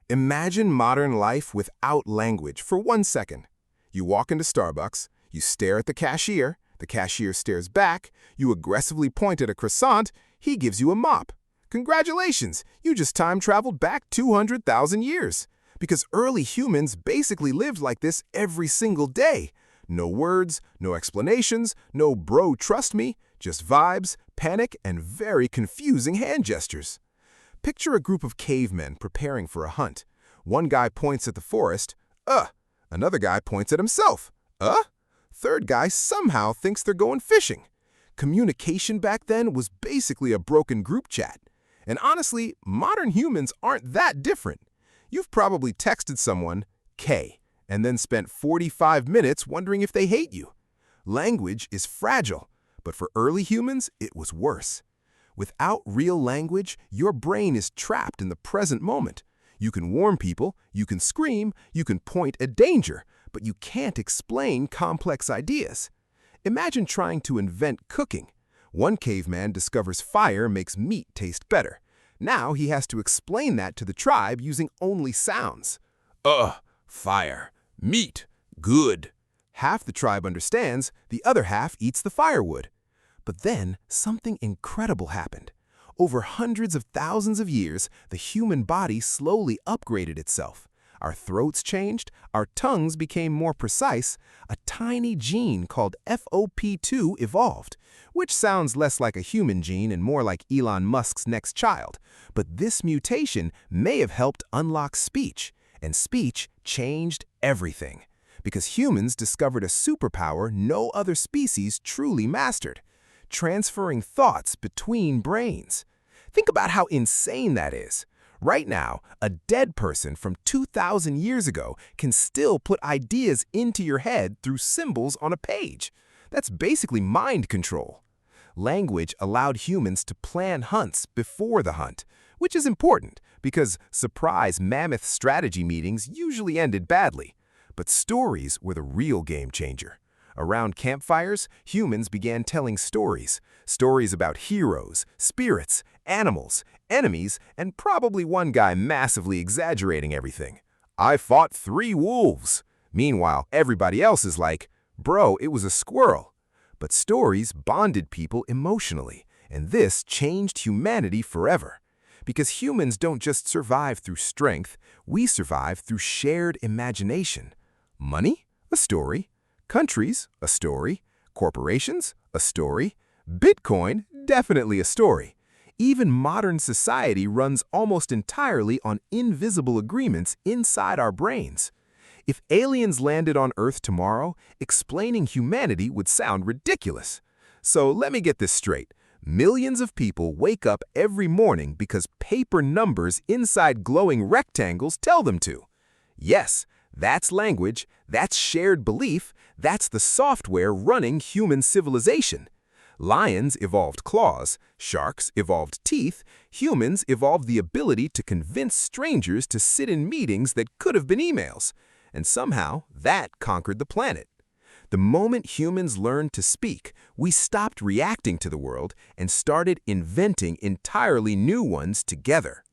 Imagine modern life without language for 1 second. You walk into Starbucks, you stare at the cashier stares back, you aggressively point at a croissant, he gives you a mop. Congratulations, you just time-traveled back 200,000 years. Because early humans basically lived like this every single day. No words, no explanations, no bro trust me, just vibes, panic, and very confusing hand gestures. Picture a group of cavemen preparing for a hunt. One guy points at the forest, Another guy points at himself, Third guy somehow thinks they're going fishing. Communication back then was basically a broken group chat. And honestly, modern humans aren't that different. You've probably texted someone, K, and then spent 45 minutes wondering if they hate you. Language is fragile, but for early humans, it was worse. Without real language, your brain is trapped in the present moment. You can warn people, you can scream, you can point at danger, but you can't explain complex ideas. Imagine trying to invent cooking. One caveman discovers fire makes meat taste better. Now he has to explain that to the tribe using only sounds. Fire, meat, good. Half the tribe understands, the other half eats the firewood. But then something incredible happened. Over hundreds of thousands of years, the human body slowly upgraded itself. Our throats changed, our tongues became more precise, a tiny gene called FOP2 evolved, which sounds less like a human gene and more like Elon Musk's next child. But this mutation may have helped unlock speech, and speech changed everything. Because humans discovered a superpower no other species truly mastered: transferring thoughts between brains. Think about how insane that is. Right now, a dead person from 2,000 years ago can still put ideas into your head through symbols on a page. That's basically mind control. Language allowed humans to plan hunts before the hunt, which is important because surprise mammoth strategy meetings usually ended badly. But stories were the real game changer. Around campfires, humans began telling stories. Stories about heroes, spirits, animals, enemies, and probably one guy massively exaggerating everything. I fought 3 wolves. Meanwhile, everybody else is like, bro, it was a squirrel. But stories bonded people emotionally, and this changed humanity forever. Because humans don't just survive through strength, we survive through shared imagination. Money? A story. Countries? A story. Corporations? A story. Bitcoin? Definitely a story. Even modern society runs almost entirely on invisible agreements inside our brains. If aliens landed on Earth tomorrow, explaining humanity would sound ridiculous. So let me get this straight. Millions of people wake up every morning because paper numbers inside glowing rectangles tell them to. Yes, that's language, that's shared belief, that's the software running human civilization. Lions evolved claws, sharks evolved teeth, humans evolved the ability to convince strangers to sit in meetings that could have been emails. And somehow, that conquered the planet. The moment humans learned to speak, we stopped reacting to the world and started inventing entirely new ones together.